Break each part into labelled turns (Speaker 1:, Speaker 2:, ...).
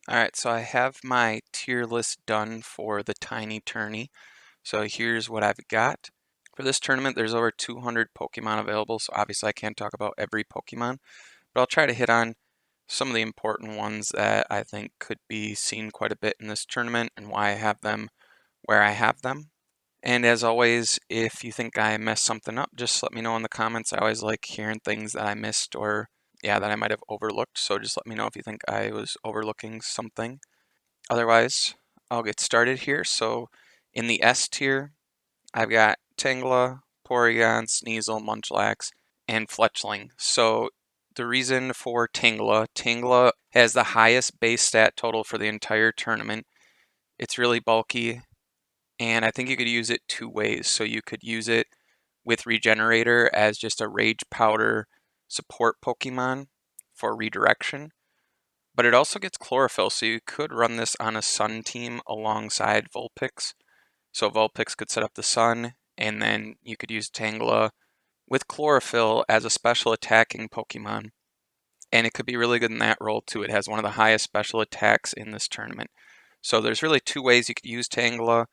Speaker 1: Alright, so I have my tier list done for the Tiny Tourney. So here's what I've got. For this tournament, there's over 200 Pokemon available, so obviously I can't talk about every Pokemon, but I'll try to hit on some of the important ones that I think could be seen quite a bit in this tournament and why I have them where I have them. And as always, if you think I messed something up, just let me know in the comments. I always like hearing things that I missed or that I might have overlooked. So just let me know if you think I was overlooking something. Otherwise, I'll get started here. So in the S tier, I've got Tangela, Porygon, Sneasel, Munchlax, and Fletchling. So the reason for Tangela has the highest base stat total for the entire tournament. It's really bulky, and I think you could use it two ways. So you could use it with Regenerator as just a Rage Powder support Pokemon for redirection, but it also gets Chlorophyll, so you could run this on a Sun team alongside Vulpix. So Vulpix could set up the Sun, and then you could use Tangela with Chlorophyll as a special attacking Pokemon. And it could be really good in that role too. It has one of the highest special attacks in this tournament. So there's really two ways you could use Tangela.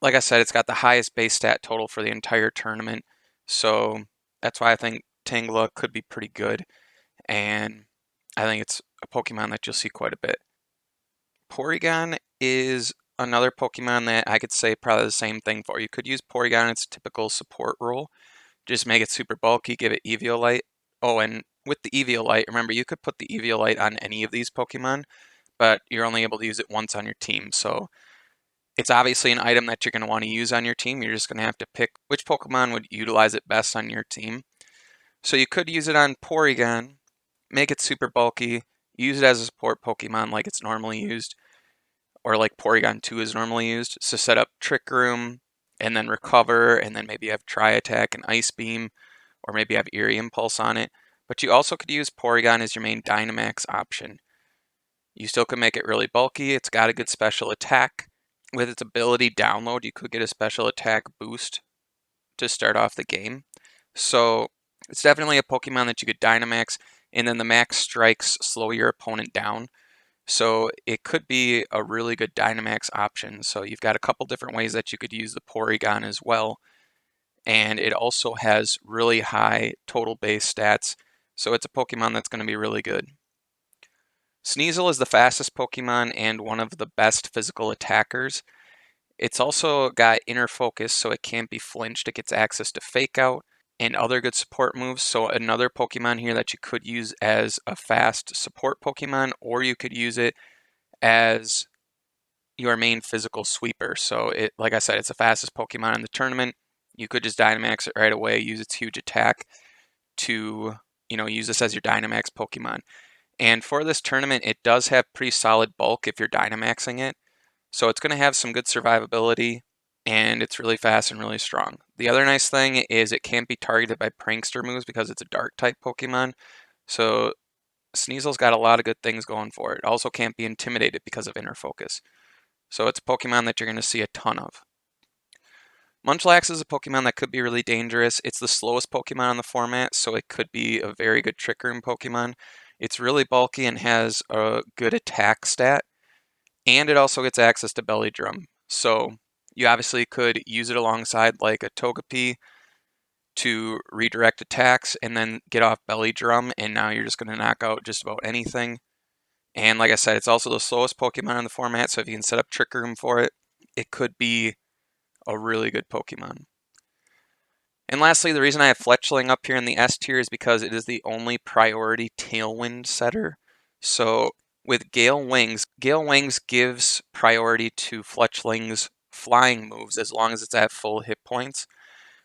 Speaker 1: Like I said, it's got the highest base stat total for the entire tournament. So that's why I think Tangela could be pretty good. And I think it's a Pokemon that you'll see quite a bit. Porygon is another Pokemon that I could say probably the same thing for. You could use Porygon in its typical support role. Just make it super bulky, give it Eviolite. Oh, and with the Eviolite, remember you could put the Eviolite on any of these Pokemon, but you're only able to use it once on your team. So it's obviously an item that you're going to want to use on your team. You're just going to have to pick which Pokemon would utilize it best on your team. So you could use it on Porygon, make it super bulky, use it as a support Pokemon like it's normally used, or like Porygon 2 is normally used. So set up Trick Room, and then Recover, and then maybe have Tri Attack and Ice Beam, or maybe have Eerie Impulse on it. But you also could use Porygon as your main Dynamax option. You still could make it really bulky. It's got a good special attack. With its ability download, you could get a special attack boost to start off the game. So it's definitely a Pokemon that you could Dynamax, and then the max strikes slow your opponent down. So it could be a really good Dynamax option. So you've got a couple different ways that you could use the Porygon as well. And it also has really high total base stats. So it's a Pokemon that's going to be really good. Sneasel is the fastest Pokemon and one of the best physical attackers. It's also got inner focus, so it can't be flinched. It gets access to Fake Out and other good support moves. So another Pokemon here that you could use as a fast support Pokemon, or you could use it as your main physical sweeper. So it, like I said, it's the fastest Pokemon in the tournament. You could just Dynamax it right away, use its huge attack to, use this as your Dynamax Pokemon. And for this tournament, it does have pretty solid bulk if you're Dynamaxing it. So it's going to have some good survivability, and it's really fast and really strong. The other nice thing is it can't be targeted by prankster moves because it's a dark type Pokemon. So Sneasel's got a lot of good things going for it. It also can't be intimidated because of inner focus. So it's a Pokemon that you're going to see a ton of. Munchlax is a Pokemon that could be really dangerous. It's the slowest Pokemon on the format, so it could be a very good Trick Room Pokemon. It's really bulky and has a good attack stat, and it also gets access to Belly Drum. So you obviously could use it alongside like a Togepi to redirect attacks and then get off Belly Drum, and now you're just going to knock out just about anything. And like I said, it's also the slowest Pokemon in the format, so if you can set up Trick Room for it, it could be a really good Pokemon. And lastly, the reason I have Fletchling up here in the S tier is because it is the only priority Tailwind setter. So with Gale Wings gives priority to Fletchling's flying moves as long as it's at full hit points.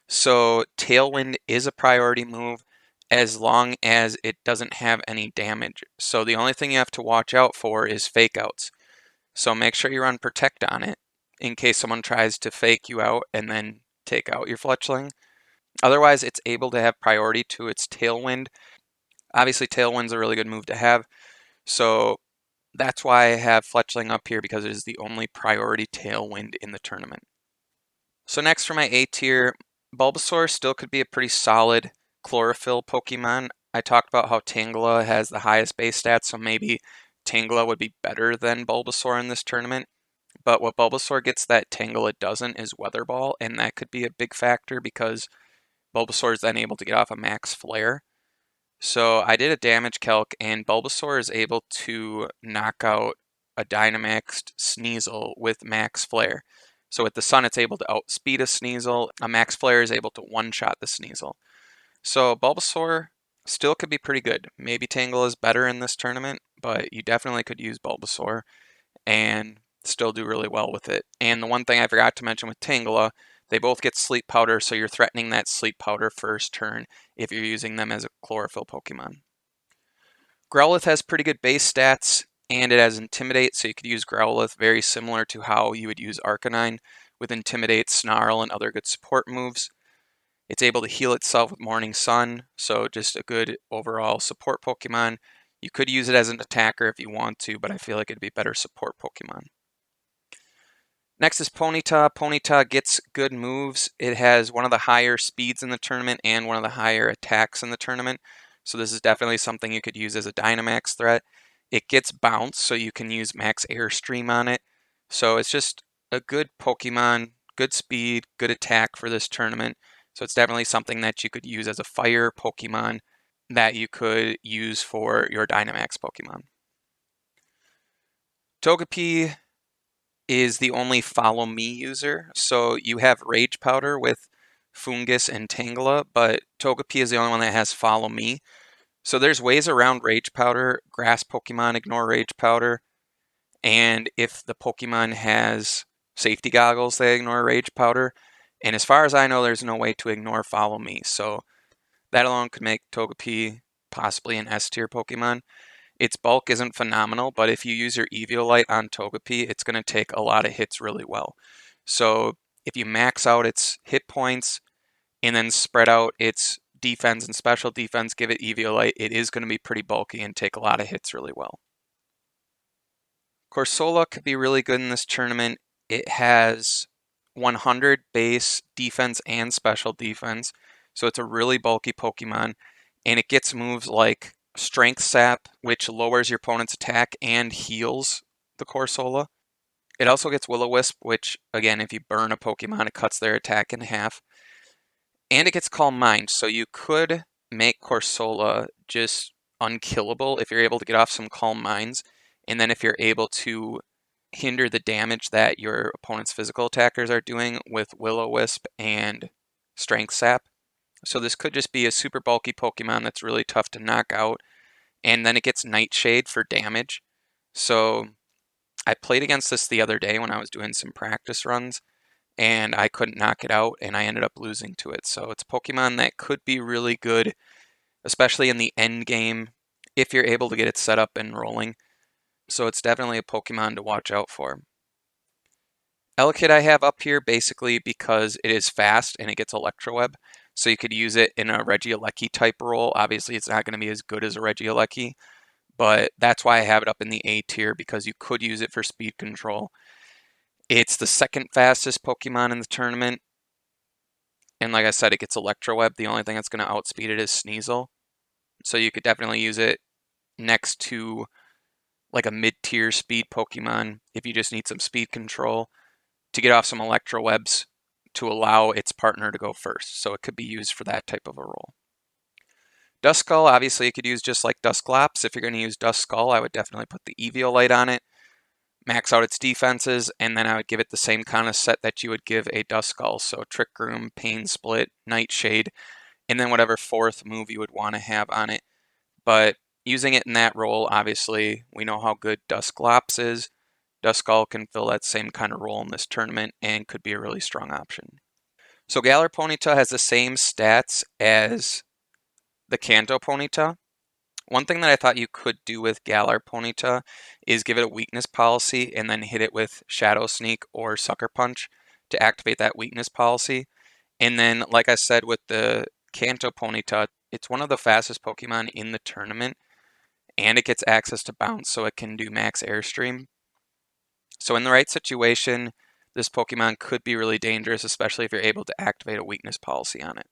Speaker 1: So Tailwind is a priority move as long as it doesn't have any damage. So the only thing you have to watch out for is fake outs. So make sure you run Protect on it in case someone tries to fake you out and then take out your Fletchling. Otherwise, it's able to have priority to its Tailwind. Obviously, Tailwind's a really good move to have. So that's why I have Fletchling up here, because it is the only priority Tailwind in the tournament. So next for my A tier, Bulbasaur still could be a pretty solid Chlorophyll Pokemon. I talked about how Tangela has the highest base stats, so maybe Tangela would be better than Bulbasaur in this tournament. But what Bulbasaur gets that Tangela doesn't is Weather Ball, and that could be a big factor because Bulbasaur is then able to get off a Max Flare. So I did a damage calc, and Bulbasaur is able to knock out a Dynamaxed Sneasel with Max Flare. So with the Sun, it's able to outspeed a Sneasel. A Max Flare is able to one-shot the Sneasel. So Bulbasaur still could be pretty good. Maybe Tangle is better in this tournament, but you definitely could use Bulbasaur and still do really well with it. And the one thing I forgot to mention with Tangela, they both get Sleep Powder, so you're threatening that Sleep Powder first turn if you're using them as a Chlorophyll Pokemon. Growlithe has pretty good base stats, and it has Intimidate, so you could use Growlithe very similar to how you would use Arcanine with Intimidate, Snarl, and other good support moves. It's able to heal itself with Morning Sun, so just a good overall support Pokemon. You could use it as an attacker if you want to, but I feel like it'd be better support Pokemon. Next is Ponyta. Ponyta gets good moves. It has one of the higher speeds in the tournament and one of the higher attacks in the tournament. So this is definitely something you could use as a Dynamax threat. It gets bounce, so you can use Max Airstream on it. So it's just a good Pokemon, good speed, good attack for this tournament. So it's definitely something that you could use as a fire Pokemon that you could use for your Dynamax Pokemon. Togepi is the only Follow Me user. So you have Rage Powder with Fungus and Tangela, but Togepi is the only one that has Follow Me. So there's ways around Rage Powder. Grass Pokemon ignore Rage Powder. And if the Pokemon has safety goggles, they ignore Rage Powder. And as far as I know, there's no way to ignore Follow Me. So that alone could make Togepi possibly an S tier Pokemon. Its bulk isn't phenomenal, but if you use your Eviolite on Togepi, it's going to take a lot of hits really well. So if you max out its hit points and then spread out its defense and special defense, give it Eviolite, it is going to be pretty bulky and take a lot of hits really well. Corsola could be really good in this tournament. It has 100 base defense and special defense, so it's a really bulky Pokemon, and it gets moves like Strength Sap, which lowers your opponent's attack and heals the Corsola. It also gets Will-O-Wisp, which, again, if you burn a Pokemon, it cuts their attack in half. And it gets Calm Mind, so you could make Corsola just unkillable if you're able to get off some Calm Minds, and then if you're able to hinder the damage that your opponent's physical attackers are doing with Will-O-Wisp and Strength Sap. So this could just be a super bulky Pokemon that's really tough to knock out. And then it gets Nightshade for damage. So I played against this the other day when I was doing some practice runs, and I couldn't knock it out, and I ended up losing to it. So it's a Pokemon that could be really good, especially in the end game, if you're able to get it set up and rolling. So it's definitely a Pokemon to watch out for. Elekid I have up here basically because it is fast and it gets Electro Web. So you could use it in a Regieleki type role. Obviously, it's not going to be as good as a Regieleki, but that's why I have it up in the A tier, because you could use it for speed control. It's the second fastest Pokemon in the tournament. And like I said, it gets Electro Web. The only thing that's going to outspeed it is Sneasel. So you could definitely use it next to like a mid-tier speed Pokemon if you just need some speed control to get off some Electro Webs to allow its partner to go first. So it could be used for that type of a role. Duskull, obviously you could use just like Dusclops. If you're going to use Duskull, I would definitely put the Eviolite on it, max out its defenses, and then I would give it the same kind of set that you would give a Duskull. So Trick Room, Pain Split, Nightshade, and then whatever fourth move you would want to have on it. But using it in that role, obviously, we know how good Dusclops is. Duskull can fill that same kind of role in this tournament and could be a really strong option. So Galar Ponyta has the same stats as the Kanto Ponyta. One thing that I thought you could do with Galar Ponyta is give it a weakness policy and then hit it with Shadow Sneak or Sucker Punch to activate that weakness policy. And then, like I said, with the Kanto Ponyta, it's one of the fastest Pokemon in the tournament, and it gets access to Bounce, so it can do Max Airstream. So in the right situation, this Pokemon could be really dangerous, especially if you're able to activate a weakness policy on it.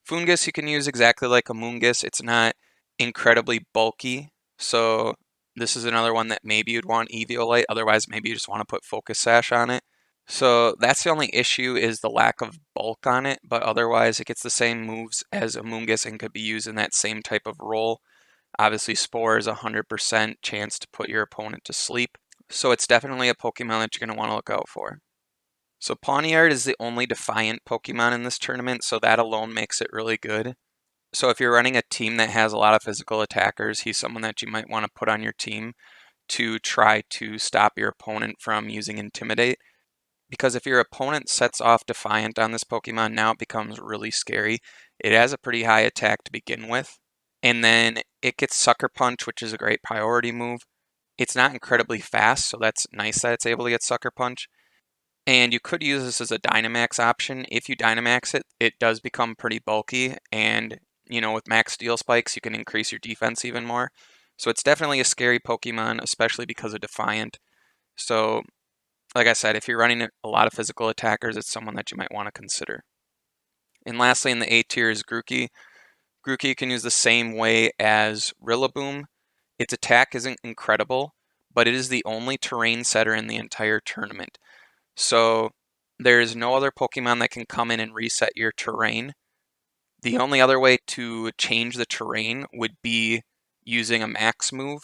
Speaker 1: Fungus you can use exactly like a Moongus. It's not incredibly bulky, so This is another one that maybe you'd want Eviolite, otherwise maybe you just want to put Focus Sash on it. So that's the only issue is the lack of bulk on it, but otherwise it gets the same moves as Amoonguss and could be used in that same type of role. Obviously Spore is 100% chance to put your opponent to sleep, so it's definitely a Pokemon that you're going to want to look out for. So Pawniard is the only Defiant Pokemon in this tournament, so that alone makes it really good. So if you're running a team that has a lot of physical attackers, he's someone that you might want to put on your team to try to stop your opponent from using Intimidate. Because if your opponent sets off Defiant on this Pokemon, now it becomes really scary. It has a pretty high attack to begin with. And then it gets Sucker Punch, which is a great priority move. It's not incredibly fast, so that's nice that it's able to get Sucker Punch. And you could use this as a Dynamax option. If you Dynamax it, it does become pretty bulky. And, with max Steel Spikes, you can increase your defense even more. So it's definitely a scary Pokemon, especially because of Defiant. So, like I said, if you're running a lot of physical attackers, it's someone that you might want to consider. And lastly, in the A tier is Grookey. Grookey you can use the same way as Rillaboom. Its attack isn't incredible, but it is the only terrain setter in the entire tournament. So there's no other Pokemon that can come in and reset your terrain. The only other way to change the terrain would be using a max move,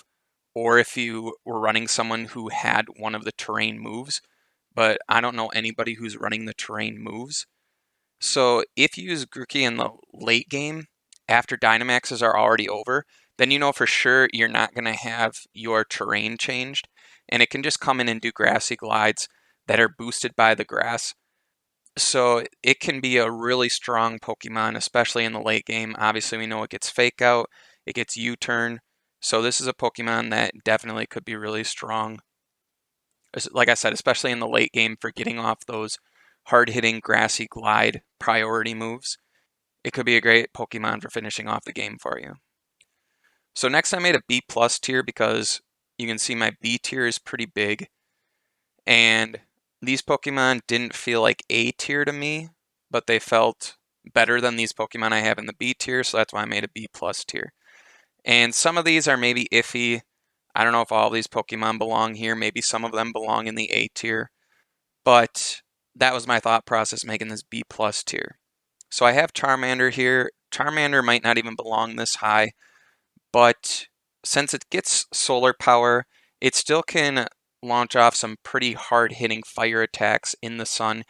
Speaker 1: or if you were running someone who had one of the terrain moves, but I don't know anybody who's running the terrain moves. So if you use Grookey in the late game, after Dynamaxes are already over, then you know for sure you're not going to have your terrain changed, and it can just come in and do Grassy Glides that are boosted by the grass. So it can be a really strong Pokemon, especially in the late game. Obviously, we know it gets Fake Out, it gets U-Turn. So this is a Pokemon that definitely could be really strong. Like I said, especially in the late game for getting off those hard-hitting Grassy Glide priority moves. It could be a great Pokemon for finishing off the game for you. So next I made a B plus tier because you can see my B tier is pretty big. And these Pokemon didn't feel like A tier to me, but they felt better than these Pokemon I have in the B tier, so that's why I made a B plus tier. And some of these are maybe iffy. I don't know if all of these Pokemon belong here. Maybe some of them belong in the A tier. But that was my thought process making this B plus tier. So I have Charmander here. Charmander might not even belong this high, but since it gets solar power, it still can launch off some pretty hard-hitting fire attacks in the sun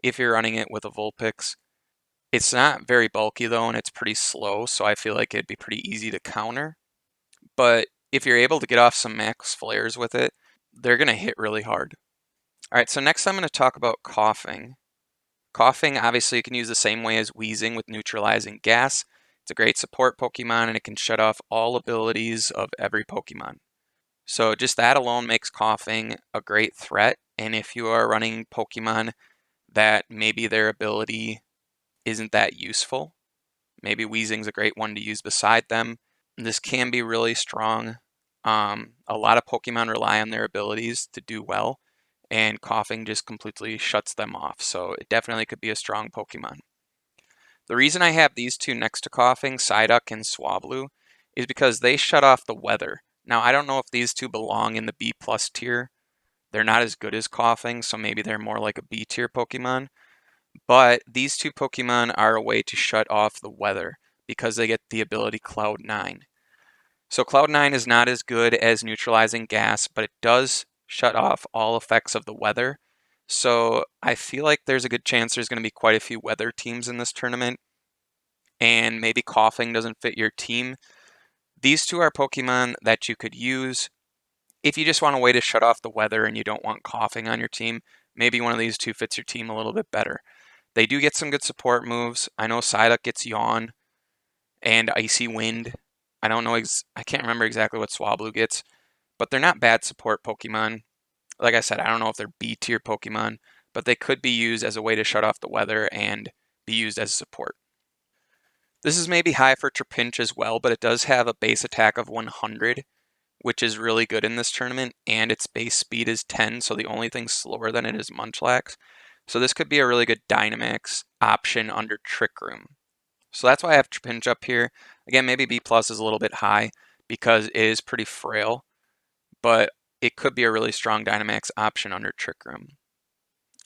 Speaker 1: if you're running it with a Vulpix. It's not very bulky though, and it's pretty slow, so I feel like it'd be pretty easy to counter. But if you're able to get off some max flares with it, they're going to hit really hard. All right, so next I'm going to talk about Coughing. Coughing, obviously, you can use the same way as Wheezing with neutralizing gas. It's a great support Pokemon, and it can shut off all abilities of every Pokemon. So just that alone makes Coughing a great threat. And if you are running Pokemon that maybe their ability isn't that useful, maybe Wheezing's a great one to use beside them. This can be really strong. A lot of Pokemon rely on their abilities to do well, and Coughing just completely shuts them off. So it definitely could be a strong Pokemon. The reason I have these two next to Coughing, Psyduck and Swablu, is because they shut off the weather. Now, I don't know if these two belong in the B plus tier. They're not as good as Coughing, so maybe they're more like a B tier Pokemon. But these two Pokemon are a way to shut off the weather because they get the ability Cloud9. So Cloud9 is not as good as neutralizing gas, but it does shut off all effects of the weather. So I feel like there's a good chance there's going to be quite a few weather teams in this tournament, and maybe Coughing doesn't fit your team. These two are Pokemon that you could use if you just want a way to shut off the weather and you don't want Coughing on your team. Maybe one of these two fits your team a little bit better. They do get some good support moves. I know Psyduck gets Yawn and Icy Wind. I don't know, I can't remember exactly what Swablu gets, but they're not bad support Pokemon. Like I said, I don't know if they're B tier Pokemon, but they could be used as a way to shut off the weather and be used as support. This is maybe high for Trapinch as well, but it does have a base attack of 100, which is really good in this tournament, and its base speed is 10, so the only thing slower than it is Munchlax. So this could be a really good Dynamax option under Trick Room. So that's why I have Trapinch up here. Again, maybe B plus is a little bit high because it is pretty frail. but it could be a really strong Dynamax option under Trick Room.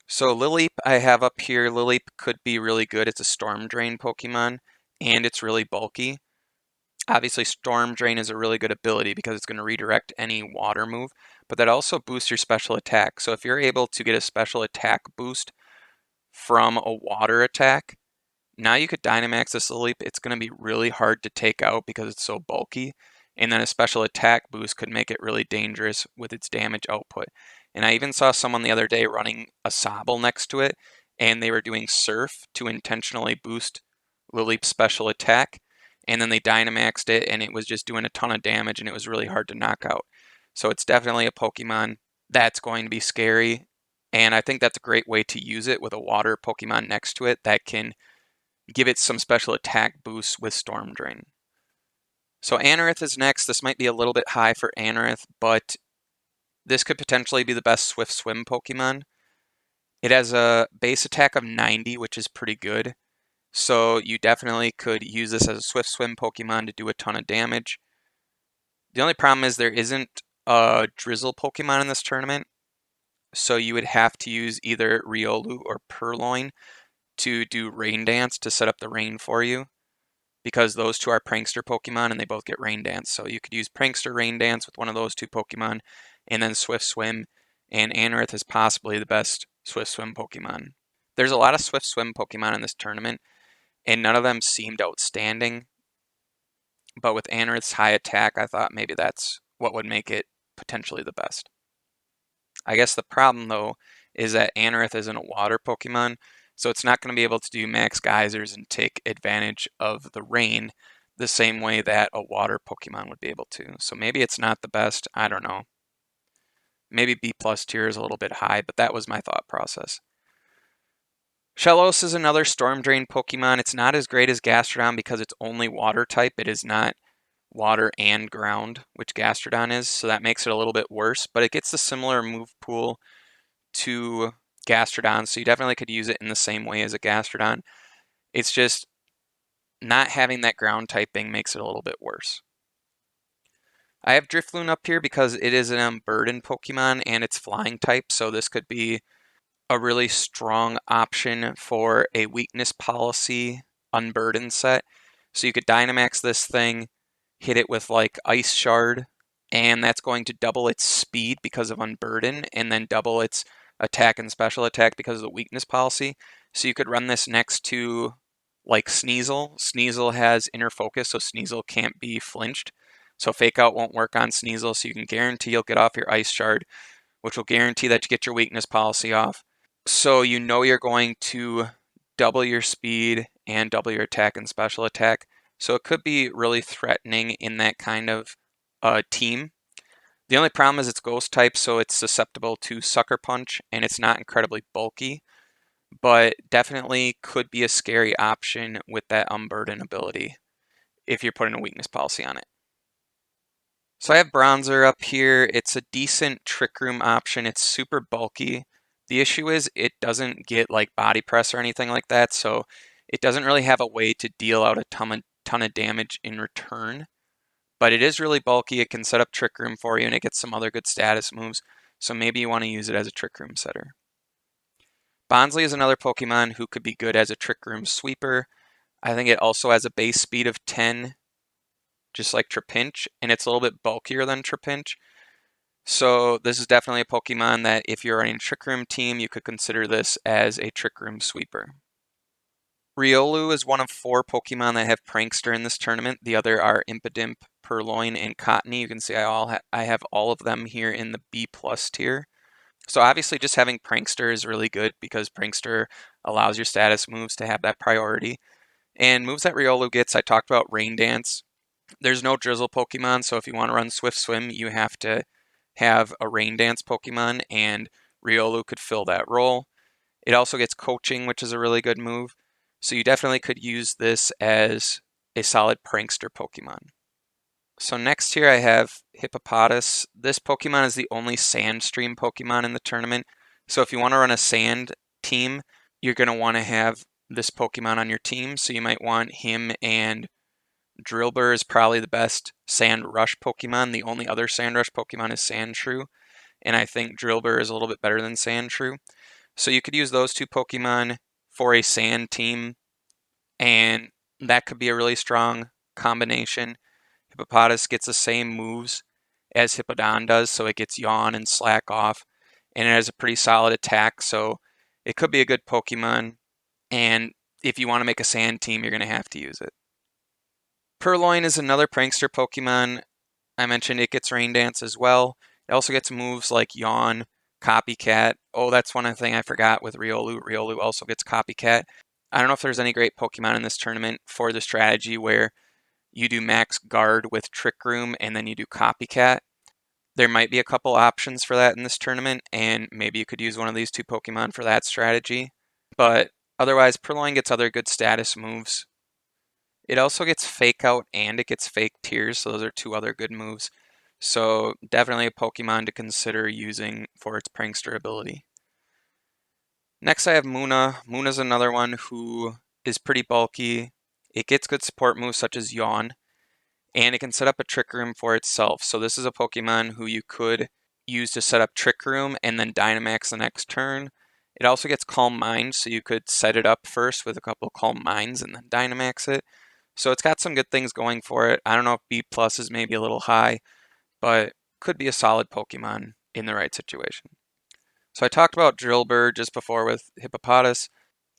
Speaker 1: So Lileep I have up here. Lileep could be really good. It's a Storm Drain Pokemon, and it's really bulky. Obviously, Storm Drain is a really good ability because it's going to redirect any water move, but that also boosts your special attack. So if you're able to get a special attack boost from a water attack, now you could Dynamax this Lileep. It's going to be really hard to take out because it's so bulky, and then a special attack boost could make it really dangerous with its damage output. And I even saw someone the other day running a Sobble next to it, and they were doing Surf to intentionally boost Lileep's special attack, and then they Dynamaxed it, and it was just doing a ton of damage, and it was really hard to knock out. So it's definitely a Pokemon that's going to be scary, and I think that's a great way to use it with a water Pokemon next to it that can give it some special attack boosts with Storm Drain. So Anorith is next. This might be a little bit high for Anorith, but this could potentially be the best Swift Swim Pokemon. It has a base attack of 90, which is pretty good. So you definitely could use this as a Swift Swim Pokemon to do a ton of damage. The only problem is there isn't a Drizzle Pokemon in this tournament, so you would have to use either Riolu or Purloin to do Rain Dance to set up the rain for you, because those two are Prankster Pokemon and they both get Rain Dance. So you could use Prankster Rain Dance with one of those two Pokemon and then Swift Swim, and Anorith is possibly the best Swift Swim Pokemon. There's a lot of Swift Swim Pokemon in this tournament, and none of them seemed outstanding. But with Anorith's high attack, I thought maybe that's what would make it potentially the best. I guess the problem, though, is that Anorith isn't a water Pokemon, so it's not going to be able to do max geysers and take advantage of the rain the same way that a water Pokemon would be able to. So maybe it's not the best. I don't know. Maybe B plus tier is a little bit high, but that was my thought process. Shellos is another Storm Drain Pokemon. It's not as great as Gastrodon because it's only water type. It is not water and ground, which Gastrodon is, so that makes it a little bit worse, but it gets the similar move pool to Gastrodon, so you definitely could use it in the same way as a Gastrodon. It's just not having that ground typing makes it a little bit worse. I have Drifloon up here because it is an Unburdened Pokemon and it's flying type, so this could be a really strong option for a weakness policy Unburdened set. So you could Dynamax this thing, hit it with like Ice Shard, and that's going to double its speed because of Unburden, and then double its attack and special attack because of the weakness policy. So you could run this next to like Sneasel. Sneasel has inner focus, so Sneasel can't be flinched. So Fake Out won't work on Sneasel, so you can guarantee you'll get off your Ice Shard, which will guarantee that you get your weakness policy off. So you know you're going to double your speed and double your attack and special attack. So it could be really threatening in that kind of team. The only problem is it's ghost type, so it's susceptible to Sucker Punch, and it's not incredibly bulky, but definitely could be a scary option with that Unburden ability if you're putting a weakness policy on it. So I have Bronzer up here. It's a decent Trick Room option. It's super bulky. The issue is it doesn't get like body press or anything like that, so it doesn't really have a way to deal out a ton of damage in return. But it is really bulky. It can set up Trick Room for you, and it gets some other good status moves, so maybe you want to use it as a Trick Room setter. Bonsly is another Pokemon who could be good as a Trick Room sweeper. I think it also has a base speed of 10, just like Trapinch, and it's a little bit bulkier than Trapinch. So this is definitely a Pokemon that if you're running a Trick Room team, you could consider this as a Trick Room sweeper. Riolu is one of 4 Pokemon that have Prankster in this tournament. The other are Impidimp, Purloin, and Cottony. You can see I have all of them here in the B plus tier. So obviously just having Prankster is really good because Prankster allows your status moves to have that priority. And moves that Riolu gets, I talked about Rain Dance. There's no Drizzle Pokemon, so if you want to run Swift Swim, you have to have a Rain Dance Pokemon, and Riolu could fill that role. It also gets Coaching, which is a really good move. So you definitely could use this as a solid Prankster Pokemon. So next here I have Hippopotas. This Pokemon is the only Sand Stream Pokemon in the tournament. So if you want to run a Sand team, you're going to want to have this Pokemon on your team. So you might want him and Drillbur is probably the best Sand Rush Pokemon. The only other Sand Rush Pokemon is Sandshrew, and I think Drillbur is a little bit better than Sandshrew. So you could use those two Pokemon for a Sand team, and that could be a really strong combination. Hippopotas gets the same moves as Hippowdon does, so it gets Yawn and Slack Off, and it has a pretty solid attack, so it could be a good Pokemon, and if you want to make a Sand team, you're going to have to use it. Purloin is another Prankster Pokemon. I mentioned it gets Rain Dance as well. It also gets moves like Yawn, Copycat. Oh, that's one thing I forgot with Riolu. Riolu also gets Copycat. I don't know if there's any great Pokemon in this tournament for the strategy where you do max guard with Trick Room and then you do Copycat. There might be a couple options for that in this tournament, and maybe you could use one of these two Pokemon for that strategy. But otherwise, Purloin gets other good status moves. It also gets Fake Out and it gets Fake Tears, so those are two other good moves. So definitely a Pokemon to consider using for its Prankster ability. Next I have Munna. Munna's another one who is pretty bulky. It gets good support moves such as Yawn, and it can set up a Trick Room for itself. So this is a Pokemon who you could use to set up Trick Room and then Dynamax the next turn. It also gets Calm Mind, so you could set it up first with a couple Calm Minds and then Dynamax it. So it's got some good things going for it. I don't know if B plus is maybe a little high, but could be a solid Pokemon in the right situation. So I talked about Drillbur just before with Hippopotas.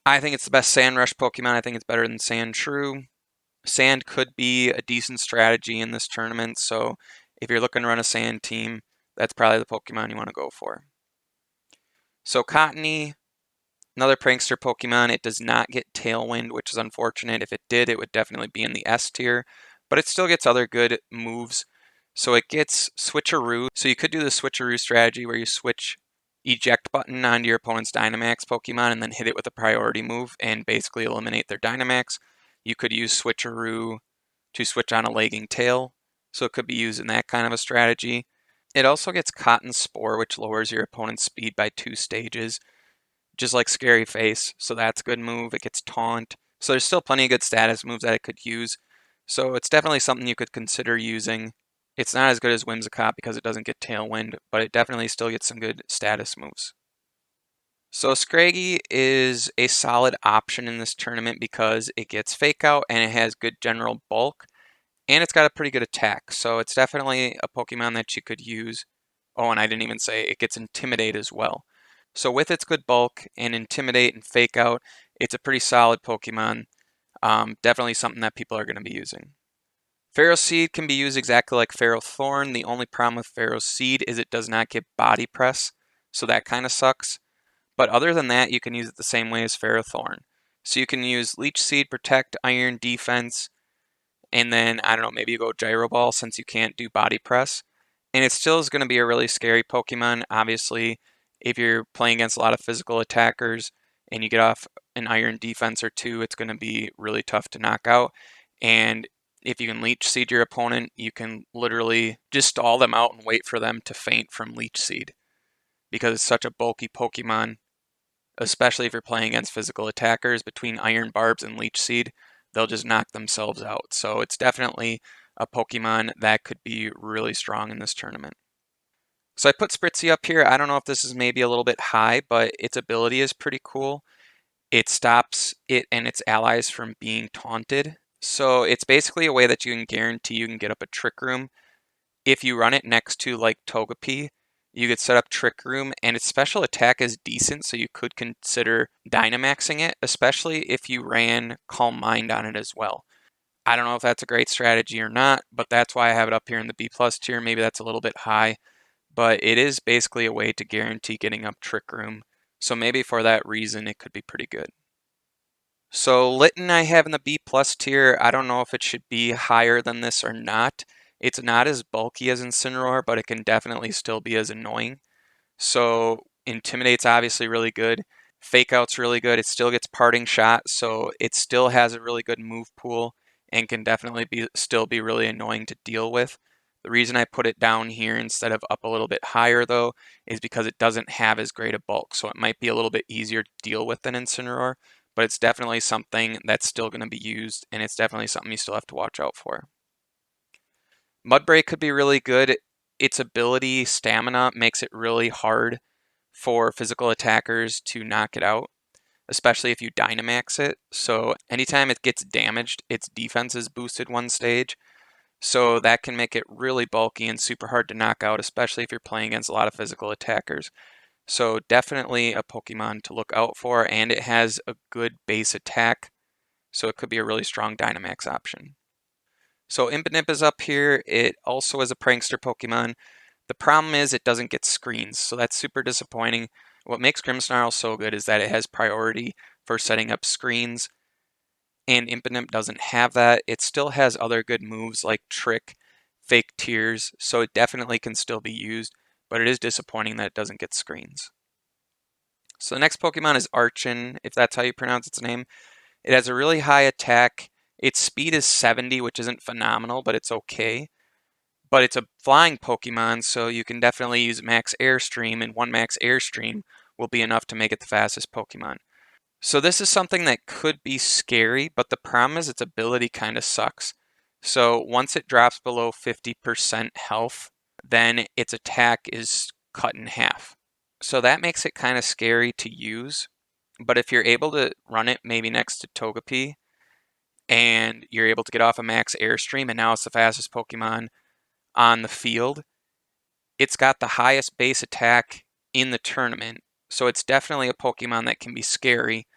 Speaker 1: I think it's the best Sand Rush Pokemon. I think it's better than Sandshrew. Sand could be a decent strategy in this tournament, so if you're looking to run a Sand team, that's probably the Pokemon you want to go for. So Cottony, another prankster Pokemon. It does not get Tailwind, which is unfortunate. If it did, it would definitely be in the S tier, but it still gets other good moves. So it gets Switcheroo. So you could do the Switcheroo strategy where you switch Eject button onto your opponent's Dynamax Pokemon and then hit it with a priority move and basically eliminate their Dynamax. You could use Switcheroo to switch on a Lagging Tail, so it could be used in that kind of a strategy. It also gets Cotton Spore, which lowers your opponent's speed by 2 stages, just like Scary Face, so that's a good move. It gets Taunt, so there's still plenty of good status moves that it could use. So it's definitely something you could consider using. It's not as good as Whimsicott because it doesn't get Tailwind, but it definitely still gets some good status moves. So Scraggy is a solid option in this tournament because it gets Fake Out and it has good general bulk, and it's got a pretty good attack. So it's definitely a Pokemon that you could use. Oh, and I didn't even say it gets Intimidate as well. So with its good bulk and Intimidate and Fake Out, it's a pretty solid Pokemon. Definitely something that people are going to be using. Pharaoh Seed can be used exactly like Pharaoh Thorn. The only problem with Pharaoh Seed is it does not get Body Press, so that kind of sucks. But other than that, you can use it the same way as Pharaoh Thorn. So you can use Leech Seed, Protect, Iron, Defense, and then, I don't know, maybe you go Gyro Ball since you can't do Body Press. And it still is going to be a really scary Pokemon. Obviously, if you're playing against a lot of physical attackers and you get off an Iron Defense or two, it's going to be really tough to knock out. And if you can Leech Seed your opponent, you can literally just stall them out and wait for them to faint from Leech Seed because it's such a bulky Pokemon, especially if you're playing against physical attackers. Between Iron Barbs and Leech Seed, they'll just knock themselves out. So it's definitely a Pokemon that could be really strong in this tournament. So I put Spritzy up here. I don't know if this is maybe a little bit high, but its ability is pretty cool. It stops it and its allies from being taunted. So it's basically a way that you can guarantee you can get up a Trick Room. If you run it next to like Togepi, you could set up Trick Room, and its special attack is decent, so you could consider Dynamaxing it, especially if you ran Calm Mind on it as well. I don't know if that's a great strategy or not, but that's why I have it up here in the B plus tier. Maybe that's a little bit high, but it is basically a way to guarantee getting up Trick Room. So maybe for that reason, it could be pretty good. So Litten I have in the B plus tier. I don't know if it should be higher than this or not. It's not as bulky as Incineroar, but it can definitely still be as annoying. So Intimidate's obviously really good. Fake Out's really good. It still gets Parting Shot, so it still has a really good move pool and can definitely still be really annoying to deal with. The reason I put it down here instead of up a little bit higher though is because it doesn't have as great a bulk, so it might be a little bit easier to deal with than Incineroar, but it's definitely something that's still going to be used, and it's definitely something you still have to watch out for. Mudbray could be really good. Its ability, stamina, makes it really hard for physical attackers to knock it out, especially if you Dynamax it. So anytime it gets damaged, its defense is boosted one stage. So that can make it really bulky and super hard to knock out, especially if you're playing against a lot of physical attackers. So definitely a Pokemon to look out for, and it has a good base attack, so it could be a really strong Dynamax option. So Impidimp is up here. It also is a prankster Pokemon. The problem is it doesn't get screens, so that's super disappointing. What makes Grimmsnarl so good is that it has priority for setting up screens, and Impidimp doesn't have that. It still has other good moves like Trick, Fake Tears, so it definitely can still be used, but it is disappointing that it doesn't get screens. So the next Pokemon is Archon, if that's how you pronounce its name. It has a really high attack. Its speed is 70, which isn't phenomenal, but it's okay. But it's a flying Pokemon, so you can definitely use Max Airstream, and one Max Airstream will be enough to make it the fastest Pokemon. So this is something that could be scary, but the problem is its ability kind of sucks. So once it drops below 50% health, then its attack is cut in half. So that makes it kind of scary to use. But if you're able to run it maybe next to Togepi, and you're able to get off a max airstream, and now it's the fastest Pokemon on the field, it's got the highest base attack in the tournament. So it's definitely a Pokemon that can be scary.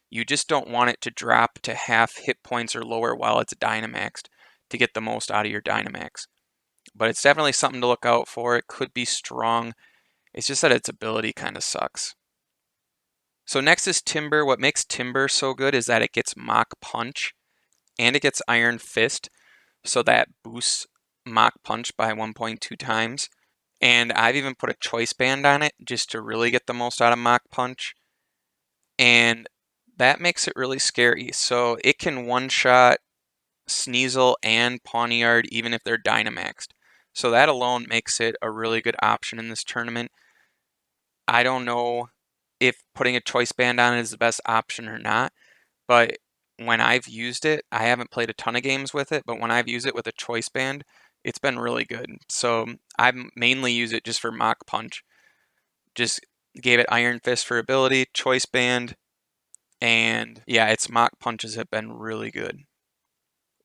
Speaker 1: You just don't want it to drop to half hit points or lower while it's Dynamaxed to get the most out of your Dynamax. But it's definitely something to look out for. It could be strong. It's just that its ability kind of sucks. So next is Timber. What makes Timber so good is that it gets Mach Punch and it gets Iron Fist. So that boosts Mach Punch by 1.2 times. And I've even put a Choice Band on it just to really get the most out of Mach Punch. And that makes it really scary. So it can one-shot Sneasel and Pawniard even if they're Dynamaxed. So that alone makes it a really good option in this tournament. I don't know if putting a Choice Band on it is the best option or not, but when I've used it, I haven't played a ton of games with it, but when I've used it with a Choice Band, it's been really good. So I mainly use it just for Mach Punch. Just gave it Iron Fist for ability, Choice Band, and yeah, its Mach Punches have been really good.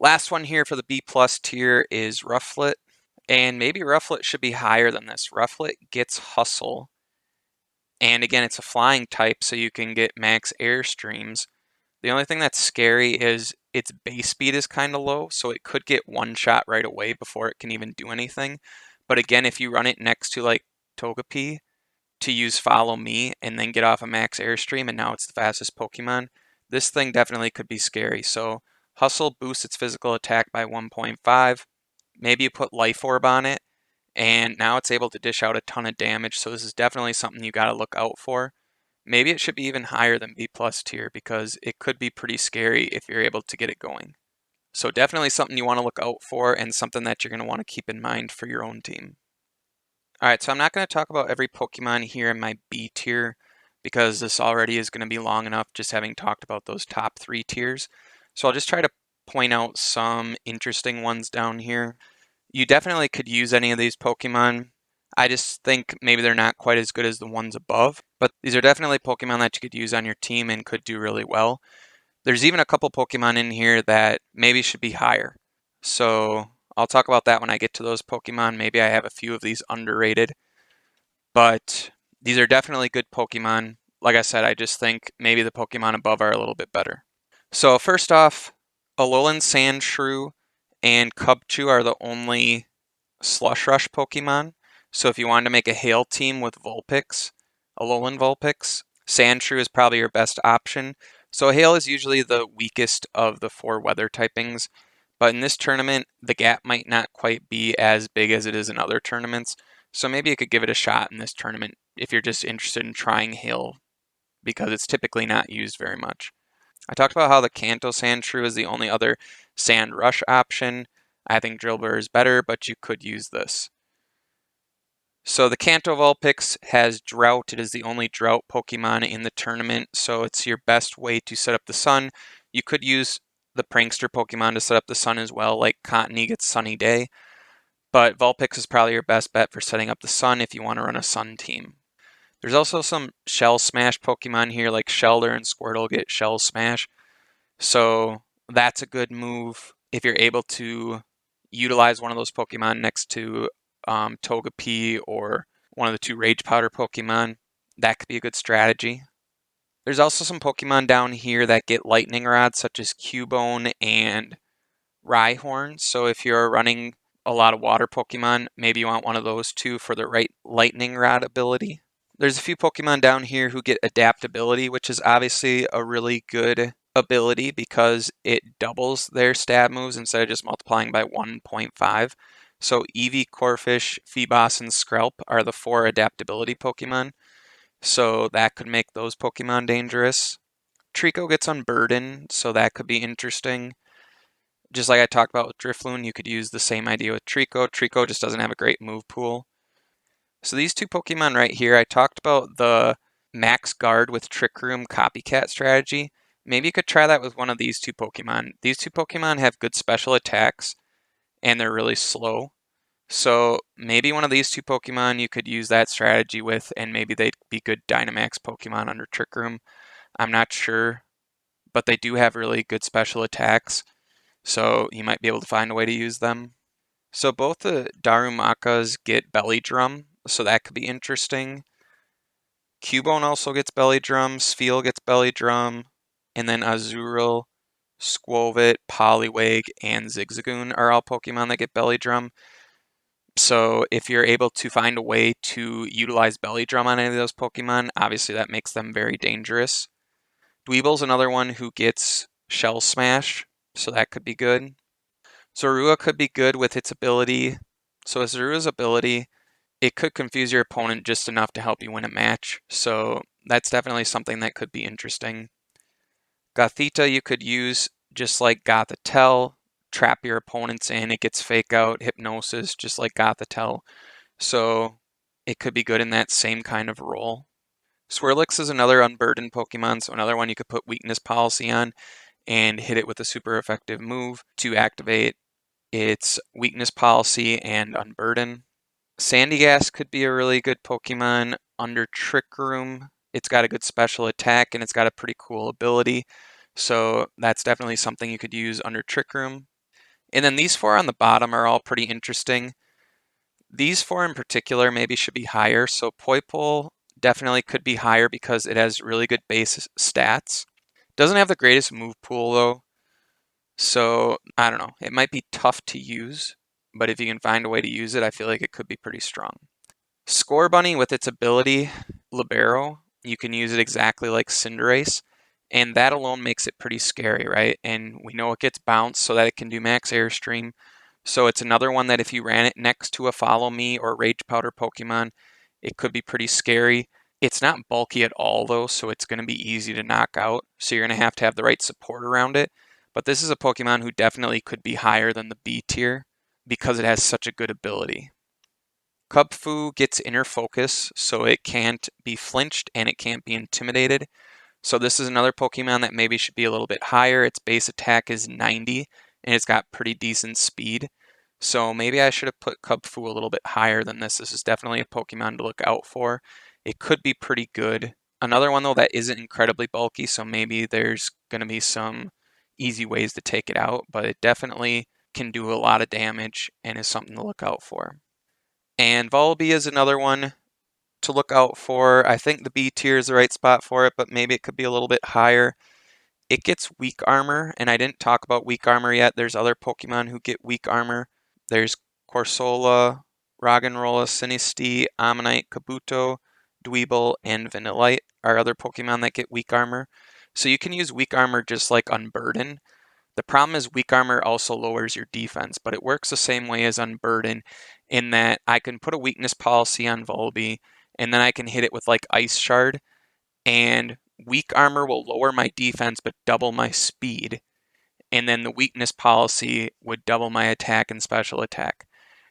Speaker 1: Last one here for the B plus tier is Rufflet, and maybe Rufflet should be higher than this. Rufflet gets Hustle, and again, it's a flying type, so you can get max airstreams. The only thing that's scary is its base speed is kind of low, so it could get one shot right away before it can even do anything. But again, if you run it next to like Togepi to use Follow Me and then get off a max airstream and now it's the fastest Pokemon, this thing definitely could be scary. So Hustle boosts its physical attack by 1.5. Maybe you put Life Orb on it and now it's able to dish out a ton of damage. So this is definitely something you got to look out for. Maybe it should be even higher than B plus tier because it could be pretty scary if you're able to get it going. So definitely something you want to look out for and something that you're going to want to keep in mind for your own team. Alright, so I'm not going to talk about every Pokemon here in my B tier because this already is going to be long enough just having talked about those top 3 tiers. So I'll just try to point out some interesting ones down here. You definitely could use any of these Pokemon. I just think maybe they're not quite as good as the ones above, but these are definitely Pokemon that you could use on your team and could do really well. There's even a couple Pokemon in here that maybe should be higher. So I'll talk about that when I get to those Pokemon. Maybe I have a few of these underrated, but these are definitely good Pokemon. Like I said, I just think maybe the Pokemon above are a little bit better. So first off, Alolan Sandshrew and Cubchoo are the only Slush Rush Pokemon. So if you wanted to make a Hail team with Vulpix, Alolan Vulpix, Sandshrew is probably your best option. So Hail is usually the weakest of the 4 weather typings, but in this tournament, the gap might not quite be as big as it is in other tournaments. So maybe you could give it a shot in this tournament if you're just interested in trying Hail, because it's typically not used very much. I talked about how the Kanto Sandshrew is the only other Sand Rush option. I think Drillbur is better, but you could use this. So the Kanto Vulpix has Drought. It is the only Drought Pokemon in the tournament, so it's your best way to set up the sun. You could use the Prankster Pokemon to set up the sun as well, like Cottony gets Sunny Day, but Vulpix is probably your best bet for setting up the sun if you want to run a sun team. There's also some Shell Smash Pokemon here, like Shelder and Squirtle get Shell Smash, so that's a good move if you're able to utilize one of those Pokemon next to Togepi or one of the two Rage Powder Pokemon. That could be a good strategy. There's also some Pokemon down here that get Lightning Rods, such as Cubone and Rhyhorn. So if you're running a lot of water Pokemon, maybe you want one of those two for the right Lightning Rod ability. There's a few Pokemon down here who get Adaptability, which is obviously a really good ability because it doubles their stab moves instead of just multiplying by 1.5. So Eevee, Corphish, Feebas, and Skrelp are the 4 adaptability Pokemon. So that could make those Pokemon dangerous. Trico gets Unburden, so that could be interesting. Just like I talked about with Drifloon, you could use the same idea with Trico. Trico just doesn't have a great move pool. So these two Pokemon right here, I talked about the Max Guard with Trick Room copycat strategy. Maybe you could try that with one of these two Pokemon. These two Pokemon have good special attacks, and they're really slow. So maybe one of these two Pokemon you could use that strategy with, and maybe they'd be good Dynamax Pokemon under Trick Room. I'm not sure, but they do have really good special attacks, so you might be able to find a way to use them. So both the Darumakas get Belly Drum, so that could be interesting. Cubone also gets Belly Drum, Spheal gets Belly Drum, and then Azurill, Squovit, Poliwag, and Zigzagoon are all Pokemon that get Belly Drum. So if you're able to find a way to utilize Belly Drum on any of those Pokemon, obviously that makes them very dangerous. Dweeble's another one who gets Shell Smash, so that could be good. Zorua could be good with its ability. So with Zorua's ability, it could confuse your opponent just enough to help you win a match. So that's definitely something that could be interesting. Gothita you could use just like Gothitelle, trap your opponents in. It gets Fake Out, Hypnosis, just like Gothitelle. So it could be good in that same kind of role. Swirlix is another unburdened Pokemon, so another one you could put Weakness Policy on and hit it with a super effective move to activate its Weakness Policy and Unburden. Sandygast could be a really good Pokemon under Trick Room. It's got a good special attack and it's got a pretty cool ability. So that's definitely something you could use under Trick Room. And then these 4 on the bottom are all pretty interesting. These 4 in particular maybe should be higher. So Poipole definitely could be higher because it has really good base stats. Doesn't have the greatest move pool though. So I don't know. It might be tough to use, but if you can find a way to use it, I feel like it could be pretty strong. Scorbunny with its ability, Libero, you can use it exactly like Cinderace, and that alone makes it pretty scary, right? And we know it gets bounced so that it can do max airstream. So it's another one that if you ran it next to a Follow Me or Rage Powder Pokemon, it could be pretty scary. It's not bulky at all though, so it's going to be easy to knock out. So you're going to have the right support around it. But this is a Pokemon who definitely could be higher than the B tier because it has such a good ability. Kubfu gets Inner Focus, so it can't be flinched and it can't be intimidated. So this is another Pokemon that maybe should be a little bit higher. Its base attack is 90 and it's got pretty decent speed. So maybe I should have put Kubfu a little bit higher than this. This is definitely a Pokemon to look out for. It could be pretty good. Another one though that isn't incredibly bulky, so maybe there's going to be some easy ways to take it out, but it definitely can do a lot of damage and is something to look out for. And Volibee is another one to look out for. I think the B tier is the right spot for it, but maybe it could be a little bit higher. It gets weak armor, and I didn't talk about weak armor yet. There's other Pokemon who get weak armor. There's Corsola, Roggenrola, Sinistea, Ammonite, Kabuto, Dweeble, and Vanillite are other Pokemon that get weak armor. So you can use weak armor just like Unburden. The problem is weak armor also lowers your defense, but it works the same way as Unburden in that I can put a weakness policy on Volibee, and then I can hit it with like Ice Shard, and weak armor will lower my defense but double my speed, and then the weakness policy would double my attack and special attack.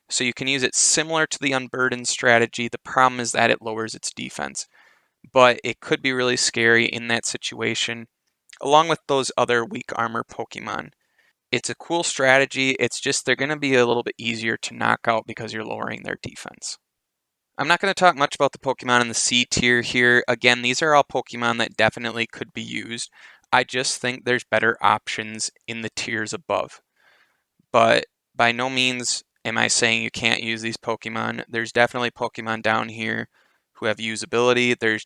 Speaker 1: So you can use it similar to the Unburdened strategy. The problem is that it lowers its defense, but it could be really scary in that situation, along with those other weak armor Pokemon. It's a cool strategy, it's just they're going to be a little bit easier to knock out because you're lowering their defense. I'm not going to talk much about the Pokemon in the C tier here. Again, these are all Pokemon that definitely could be used. I just think there's better options in the tiers above. But by no means am I saying you can't use these Pokemon. There's definitely Pokemon down here who have usability. They're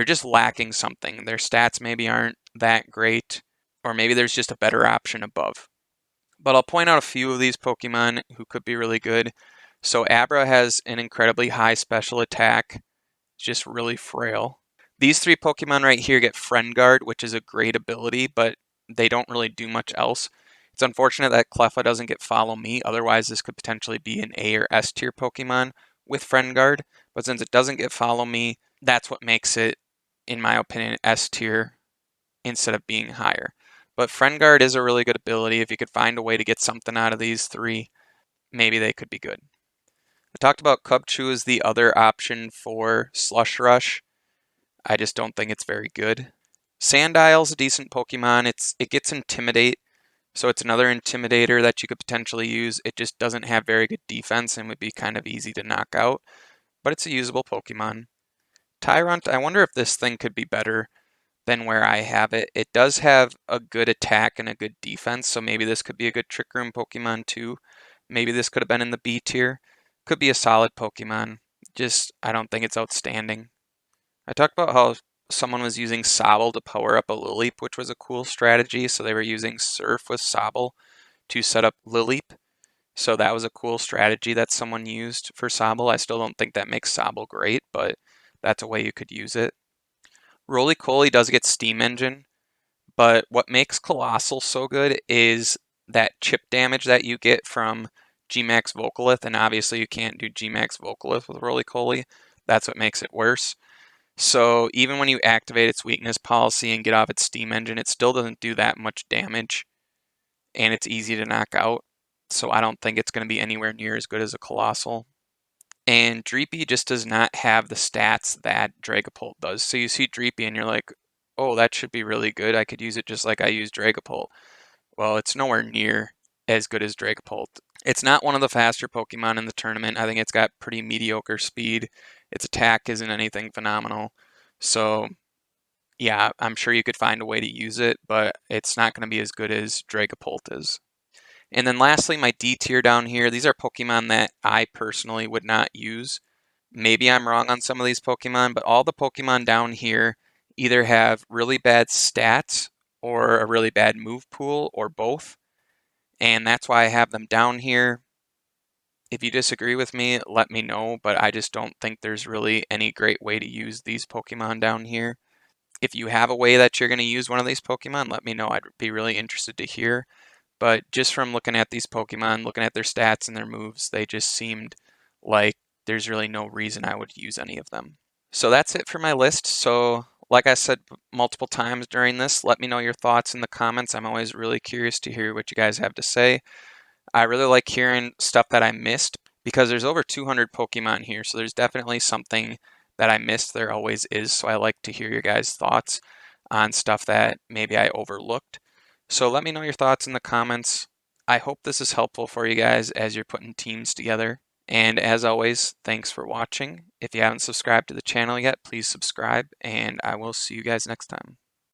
Speaker 1: just lacking something. Their stats maybe aren't that great, or maybe there's just a better option above. But I'll point out a few of these Pokemon who could be really good. So Abra has an incredibly high special attack, just really frail. These three Pokemon right here get Friend Guard, which is a great ability, but they don't really do much else. It's unfortunate that Cleffa doesn't get Follow Me, otherwise this could potentially be an A or S tier Pokemon with Friend Guard, but since it doesn't get Follow Me, that's what makes it, in my opinion, S tier instead of being higher. But Friend Guard is a really good ability. If you could find a way to get something out of these three, maybe they could be good. I talked about Cubchoo as the other option for Slush Rush. I just don't think it's very good. Sandile's a decent Pokemon. It gets Intimidate, so it's another Intimidator that you could potentially use. It just doesn't have very good defense and would be kind of easy to knock out, but it's a usable Pokemon. Tyrunt, I wonder if this thing could be better than where I have it. It does have a good attack and a good defense, so maybe this could be a good Trick Room Pokemon too. Maybe this could have been in the B tier. Could be a solid Pokemon. Just, I don't think it's outstanding. I talked about how someone was using Sobble to power up a Lileep, which was a cool strategy. So they were using Surf with Sobble to set up Lileep. So that was a cool strategy that someone used for Sobble. I still don't think that makes Sobble great, but that's a way you could use it. Roly-Poly does get Steam Engine, but what makes Colossal so good is that chip damage that you get from Gmax Vocalith, and obviously you can't do Gmax Vocalith with Roly-Poly. That's what makes it worse. So even when you activate its weakness policy and get off its Steam Engine, it still doesn't do that much damage, and it's easy to knock out. So I don't think it's going to be anywhere near as good as a Colossal. And Dreepy just does not have the stats that Dragapult does. So you see Dreepy and you're like, oh, that should be really good. I could use it just like I use Dragapult. Well, it's nowhere near as good as Dragapult. It's not one of the faster Pokemon in the tournament. I think it's got pretty mediocre speed. Its attack isn't anything phenomenal. So, yeah, I'm sure you could find a way to use it, but it's not going to be as good as Dragapult is. And then lastly, my D tier down here, these are Pokemon that I personally would not use. Maybe I'm wrong on some of these Pokemon, but all the Pokemon down here either have really bad stats or a really bad move pool or both. And that's why I have them down here. If you disagree with me, let me know, but I just don't think there's really any great way to use these Pokemon down here. If you have a way that you're going to use one of these Pokemon, let me know. I'd be really interested to hear. But just from looking at these Pokemon, looking at their stats and their moves, they just seemed like there's really no reason I would use any of them. So that's it for my list. So like I said multiple times during this, let me know your thoughts in the comments. I'm always really curious to hear what you guys have to say. I really like hearing stuff that I missed because there's over 200 Pokemon here. So there's definitely something that I missed. There always is. So I like to hear your guys' thoughts on stuff that maybe I overlooked. So let me know your thoughts in the comments. I hope this is helpful for you guys as you're putting teams together. And as always, thanks for watching. If you haven't subscribed to the channel yet, please subscribe, and I will see you guys next time.